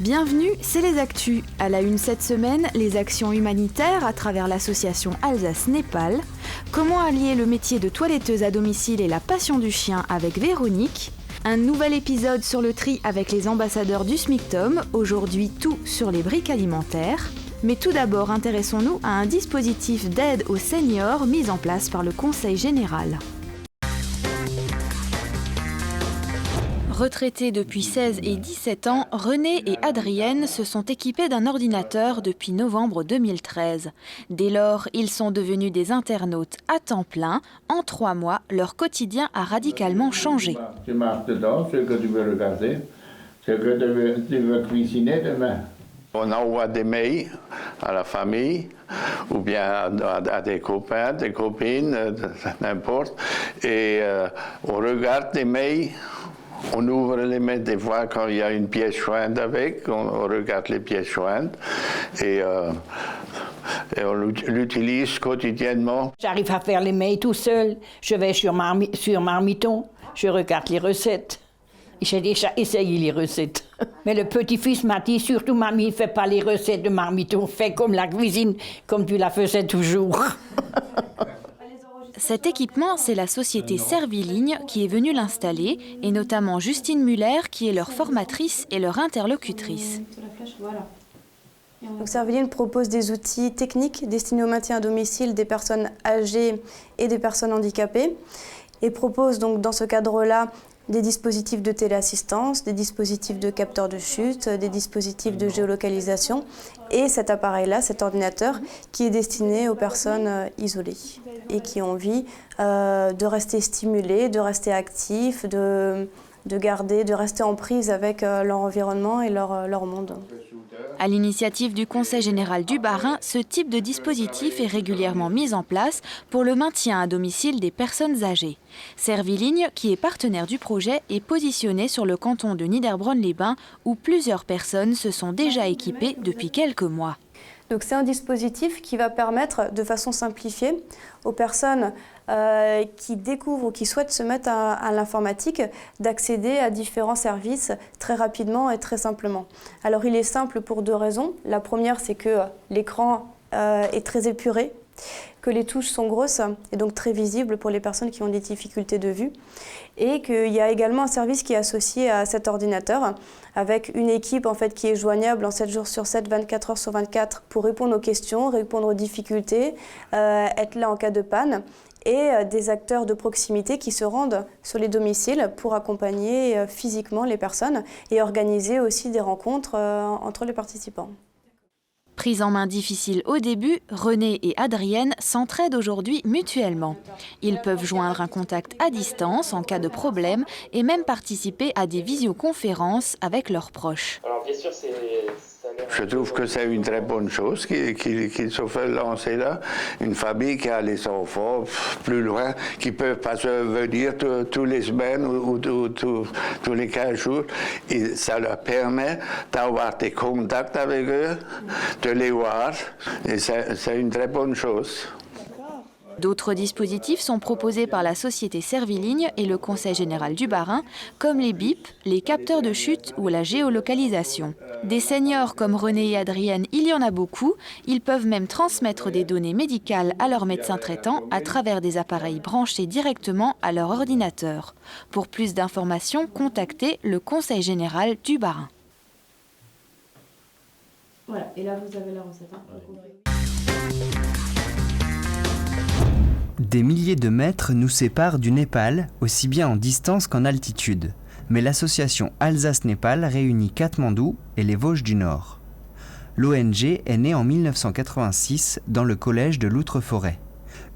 Bienvenue, c'est les Actus. À la une cette semaine, les actions humanitaires à travers l'association Alsace-Népal. Comment allier le métier de toiletteuse à domicile et la passion du chien avec Véronique. Un nouvel épisode sur le tri avec les ambassadeurs du SMICTOM. Aujourd'hui, tout sur les briques alimentaires. Mais tout d'abord, intéressons-nous à un dispositif d'aide aux seniors mis en place par le Conseil général. Retraités depuis 16 et 17 ans, René et Adrienne se sont équipés d'un ordinateur depuis novembre 2013. Dès lors, ils sont devenus des internautes à temps plein. En 3 mois, leur quotidien a radicalement changé. Tu marques dedans ce que tu veux regarder, ce que tu veux cuisiner demain. On envoie des mails à la famille ou bien à des copains, des copines, n'importe. Et on regarde les mails. On ouvre les mails des fois quand il y a une pièce jointe avec, on regarde les pièces jointes et on l'utilise quotidiennement. J'arrive à faire les mails tout seul. Je vais sur Marmiton, je regarde les recettes. J'ai déjà essayé les recettes. Mais le petit-fils m'a dit surtout, mamie, ne fais pas les recettes de Marmiton, fais comme la cuisine, comme tu la faisais toujours. Cet équipement, c'est la société Serviligne qui est venue l'installer, et notamment Justine Muller qui est leur formatrice et leur interlocutrice. Donc Serviligne propose des outils techniques destinés au maintien à domicile des personnes âgées et des personnes handicapées, et propose donc dans ce cadre-là des dispositifs de téléassistance, des dispositifs de capteurs de chute, des dispositifs de géolocalisation et cet appareil-là, cet ordinateur, qui est destiné aux personnes isolées et qui ont envie de rester stimulées, de rester actifs, de rester en prise avec leur environnement et leur monde. À l'initiative du Conseil général du Bas-Rhin, ce type de dispositif est régulièrement mis en place pour le maintien à domicile des personnes âgées. Serviligne, qui est partenaire du projet, est positionné sur le canton de Niederbronn-les-Bains où plusieurs personnes se sont déjà équipées depuis quelques mois. Donc c'est un dispositif qui va permettre de façon simplifiée aux personnes qui découvrent ou qui souhaitent se mettre à l'informatique d'accéder à différents services très rapidement et très simplement. Alors il est simple pour 2 raisons. La première, c'est que l'écran est très épuré, que les touches sont grosses et donc très visibles pour les personnes qui ont des difficultés de vue, et qu'il y a également un service qui est associé à cet ordinateur avec une équipe en fait qui est joignable en 7 jours sur 7, 24 heures sur 24 pour répondre aux questions, répondre aux difficultés, être là en cas de panne, et des acteurs de proximité qui se rendent sur les domiciles pour accompagner physiquement les personnes et organiser aussi des rencontres entre les participants. Prise en main difficile au début, René et Adrienne s'entraident aujourd'hui mutuellement. Ils peuvent joindre un contact à distance en cas de problème et même participer à des visioconférences avec leurs proches. Alors bien sûr, Je trouve que c'est une très bonne chose qu'ils se fait lancer là. Une famille qui a les enfants plus loin, qui ne peuvent pas venir tous les semaines ou tous les 15 jours. Et ça leur permet d'avoir des contacts avec eux, de les voir. Et c'est une très bonne chose. D'autres dispositifs sont proposés par la société Serviligne et le Conseil général du Bas-Rhin, comme les bips, les capteurs de chute ou la géolocalisation. Des seniors comme René et Adrienne, il y en a beaucoup. Ils peuvent même transmettre des données médicales à leur médecin traitant à travers des appareils branchés directement à leur ordinateur. Pour plus d'informations, contactez le Conseil général du Bas-Rhin. Voilà, et là vous avez la recette. Des milliers de mètres nous séparent du Népal, aussi bien en distance qu'en altitude. Mais l'association Alsace-Népal réunit Katmandou et les Vosges du Nord. L'ONG est née en 1986 dans le collège de l'Outre-Forêt.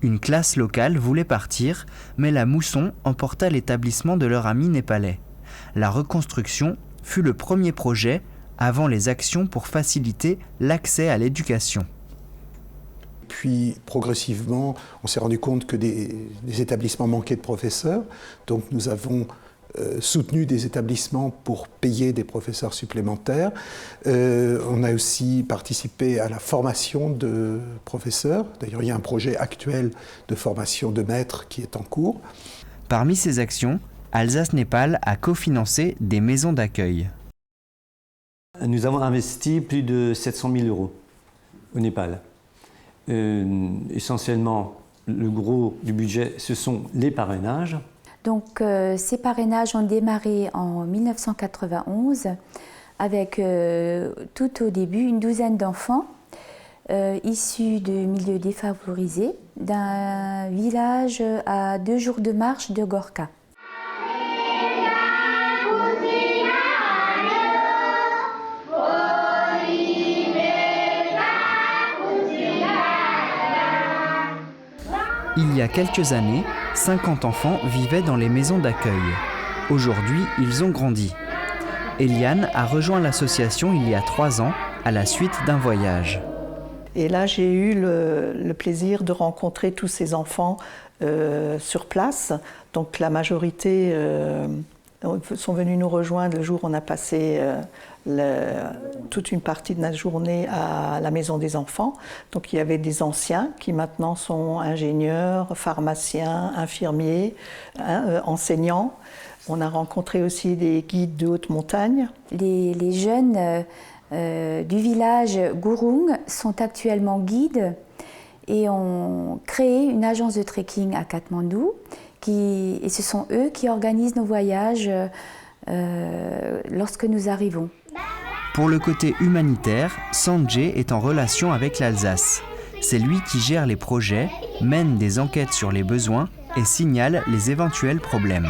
Une classe locale voulait partir, mais la mousson emporta l'établissement de leur ami népalais. La reconstruction fut le premier projet avant les actions pour faciliter l'accès à l'éducation. Puis progressivement, on s'est rendu compte que des établissements manquaient de professeurs. Donc nous avons soutenu des établissements pour payer des professeurs supplémentaires. On a aussi participé à la formation de professeurs. D'ailleurs, il y a un projet actuel de formation de maîtres qui est en cours. Parmi ces actions, Alsace-Népal a cofinancé des maisons d'accueil. Nous avons investi plus de 700 000 € au Népal. Essentiellement, le gros du budget, ce sont les parrainages. Donc ces parrainages ont démarré en 1991 avec tout au début une douzaine d'enfants issus de milieux défavorisés d'un village à 2 jours de marche de Gorka. Il y a quelques années, 50 enfants vivaient dans les maisons d'accueil. Aujourd'hui, ils ont grandi. Eliane a rejoint l'association il y a 3 ans, à la suite d'un voyage. Et là, j'ai eu le plaisir de rencontrer tous ces enfants sur place. Donc la majorité sont venus nous rejoindre le jour où on a passé toute une partie de notre journée à la maison des enfants. Donc il y avait des anciens qui maintenant sont ingénieurs, pharmaciens, infirmiers, enseignants. On a rencontré aussi des guides de haute montagne. Les jeunes du village Gurung sont actuellement guides et ont créé une agence de trekking à Katmandou. Et ce sont eux qui organisent nos voyages lorsque nous arrivons. Pour le côté humanitaire, Sanjay est en relation avec l'Alsace. C'est lui qui gère les projets, mène des enquêtes sur les besoins et signale les éventuels problèmes.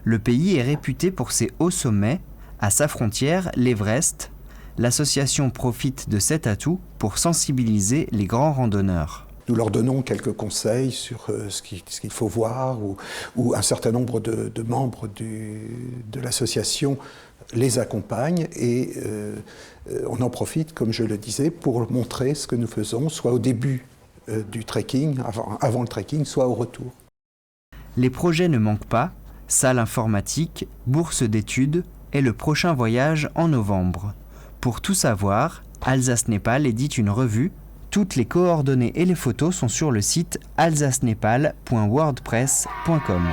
Le pays est réputé pour ses hauts sommets. À sa frontière, l'Everest, l'association profite de cet atout pour sensibiliser les grands randonneurs. Nous leur donnons quelques conseils sur ce qu'il faut voir ou un certain nombre de membres de l'association les accompagnent et on en profite, comme je le disais, pour montrer ce que nous faisons, soit au début du trekking, avant le trekking, soit au retour. Les projets ne manquent pas, salle informatique, bourse d'études et le prochain voyage en novembre. Pour tout savoir, Alsace-Népal édite une revue. Toutes les coordonnées et les photos sont sur le site alsacenepal.wordpress.com.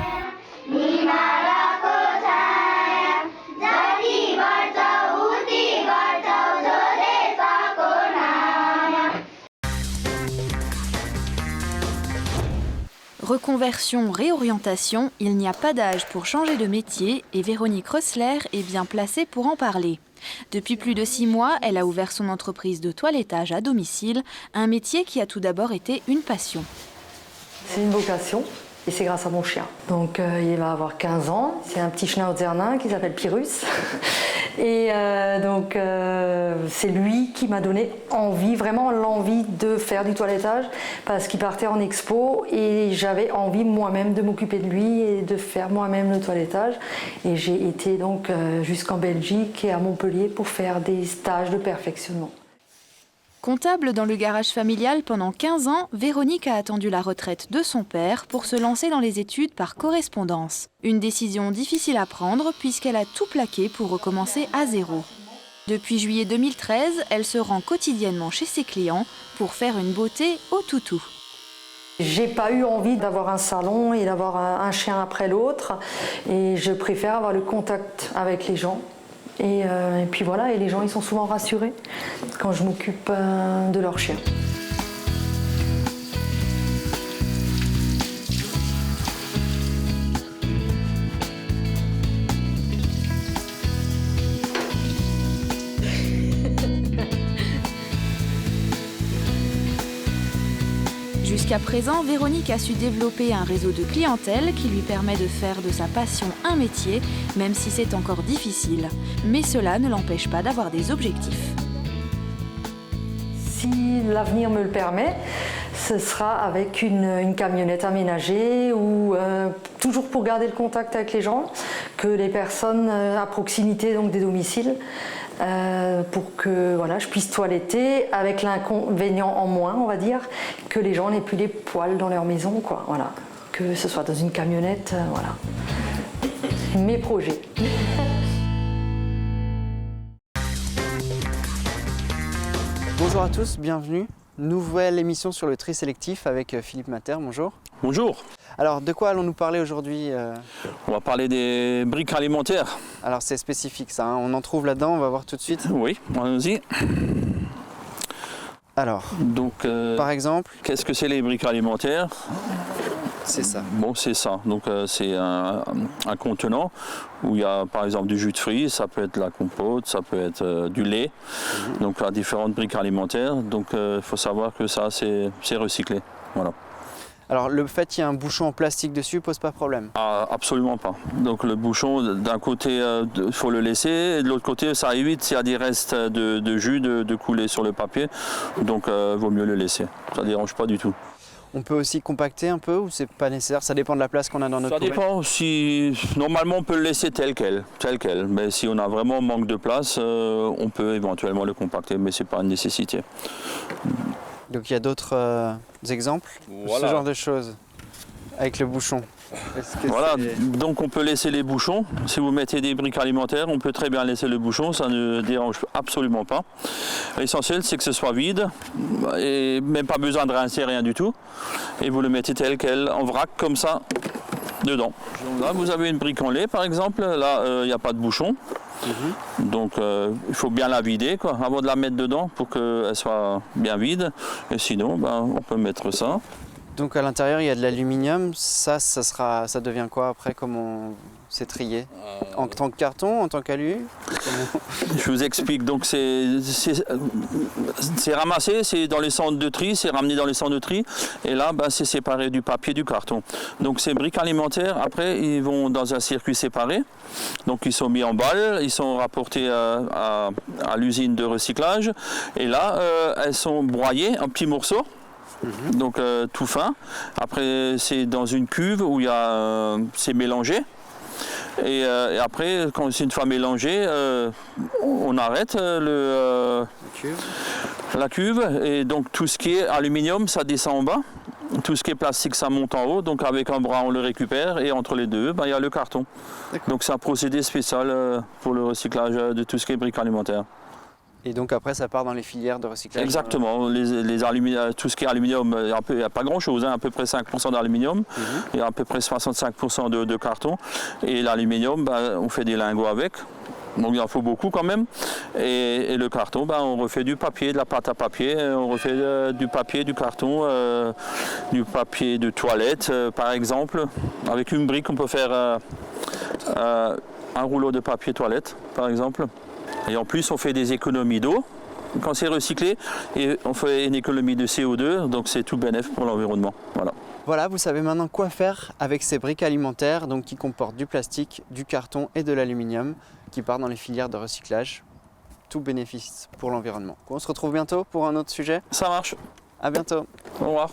Reconversion, réorientation, il n'y a pas d'âge pour changer de métier et Véronique Rössler est bien placée pour en parler. Depuis plus de 6 mois, elle a ouvert son entreprise de toilettage à domicile, un métier qui a tout d'abord été une passion. C'est une vocation et c'est grâce à mon chien. Donc il va avoir 15 ans, c'est un petit schnauzer nain qui s'appelle Pyrrhus. Et donc c'est lui qui m'a donné envie, vraiment l'envie de faire du toilettage parce qu'il partait en expo et j'avais envie moi-même de m'occuper de lui et de faire moi-même le toilettage. Et j'ai été donc jusqu'en Belgique et à Montpellier pour faire des stages de perfectionnement. Comptable dans le garage familial pendant 15 ans, Véronique a attendu la retraite de son père pour se lancer dans les études par correspondance. Une décision difficile à prendre puisqu'elle a tout plaqué pour recommencer à zéro. Depuis juillet 2013, elle se rend quotidiennement chez ses clients pour faire une beauté au toutou. J'ai pas eu envie d'avoir un salon et d'avoir un chien après l'autre et je préfère avoir le contact avec les gens. Et puis voilà, et les gens ils sont souvent rassurés quand je m'occupe de leur chien. Jusqu'à présent, Véronique a su développer un réseau de clientèle qui lui permet de faire de sa passion un métier, même si c'est encore difficile. Mais cela ne l'empêche pas d'avoir des objectifs. Si l'avenir me le permet, ce sera avec une camionnette aménagée ou toujours pour garder le contact avec les gens, que les personnes à proximité donc des domiciles, pour que voilà, je puisse toiletter avec l'inconvénient en moins, on va dire, que les gens n'aient plus les poils dans leur maison, quoi, voilà. Que ce soit dans une camionnette, voilà. Mes projets. Bonjour à tous, bienvenue. Nouvelle émission sur le tri sélectif avec Philippe Mater, bonjour. Bonjour. Alors de quoi allons-nous parler aujourd'hui On va parler des briques alimentaires. Alors c'est spécifique ça, hein. On en trouve là-dedans, on va voir tout de suite. Oui, allons-y. Alors, donc, par exemple, qu'est-ce que c'est les briques alimentaires? C'est ça. Bon, c'est ça. Donc c'est un contenant où il y a par exemple du jus de fruits, ça peut être la compote, ça peut être du lait. Donc il y a différentes briques alimentaires. Donc il faut savoir que ça c'est recyclé. Voilà. Alors le fait qu'il y ait un bouchon en plastique dessus pose pas problème? Ah, absolument pas. Donc le bouchon, d'un côté, il faut le laisser, et de l'autre côté, ça évite s'il y a des restes de jus de couler sur le papier. Donc vaut mieux le laisser. Ça ne dérange pas du tout. On peut aussi compacter un peu ou c'est pas nécessaire? Ça dépend de la place qu'on a dans notre poubelle. Ça dépend. Si, normalement, on peut le laisser tel quel. Mais si on a vraiment manque de place, on peut éventuellement le compacter, mais c'est pas une nécessité. Donc il y a d'autres exemples de ce genre de choses avec le bouchon? Voilà, donc on peut laisser les bouchons. Si vous mettez des briques alimentaires, on peut très bien laisser le bouchon, ça ne dérange absolument pas. L'essentiel, c'est que ce soit vide, et même pas besoin de rincer, rien du tout. Et vous le mettez tel quel, en vrac, comme ça, dedans. Là, vous avez une brique en lait, par exemple. Là, il n'y a pas de bouchon. Donc il faut bien la vider quoi, avant de la mettre dedans pour qu'elle soit bien vide. Et sinon, on peut mettre ça. Donc à l'intérieur il y a de l'aluminium, ça devient quoi après? Comment c'est trié? En tant que carton, en tant qu'alu? Je vous explique, donc c'est ramassé, c'est dans les centres de tri, c'est ramené dans les centres de tri, et là c'est séparé du papier, du carton. Donc ces briques alimentaires, après ils vont dans un circuit séparé, donc ils sont mis en balles, ils sont rapportés à l'usine de recyclage, et là elles sont broyées en petits morceaux. Donc tout fin. Après c'est dans une cuve où il y a c'est mélangé. Et après quand c'est une fois mélangé, on arrête la cuve. Et donc tout ce qui est aluminium ça descend en bas. Tout ce qui est plastique ça monte en haut. Donc avec un bras on le récupère et entre les deux il y a le carton. Donc c'est un procédé spécial pour le recyclage de tout ce qui est briques alimentaires. Et donc après ça part dans les filières de recyclage? Exactement, tout ce qui est aluminium, il n'y a pas grand chose, à peu près 5% d'aluminium, il y a à peu près 65% de carton. Et l'aluminium, on fait des lingots avec, donc il en faut beaucoup quand même. Et le carton, on refait du papier, de la pâte à papier, on refait du papier, du carton, du papier de toilette par exemple. Avec une brique on peut faire un rouleau de papier toilette par exemple. Et en plus, on fait des économies d'eau quand c'est recyclé et on fait une économie de CO2, donc c'est tout bénéfique pour l'environnement. Voilà, vous savez maintenant quoi faire avec ces briques alimentaires donc, qui comportent du plastique, du carton et de l'aluminium qui partent dans les filières de recyclage. Tout bénéfice pour l'environnement. On se retrouve bientôt pour un autre sujet. Ça marche. À bientôt. Au revoir.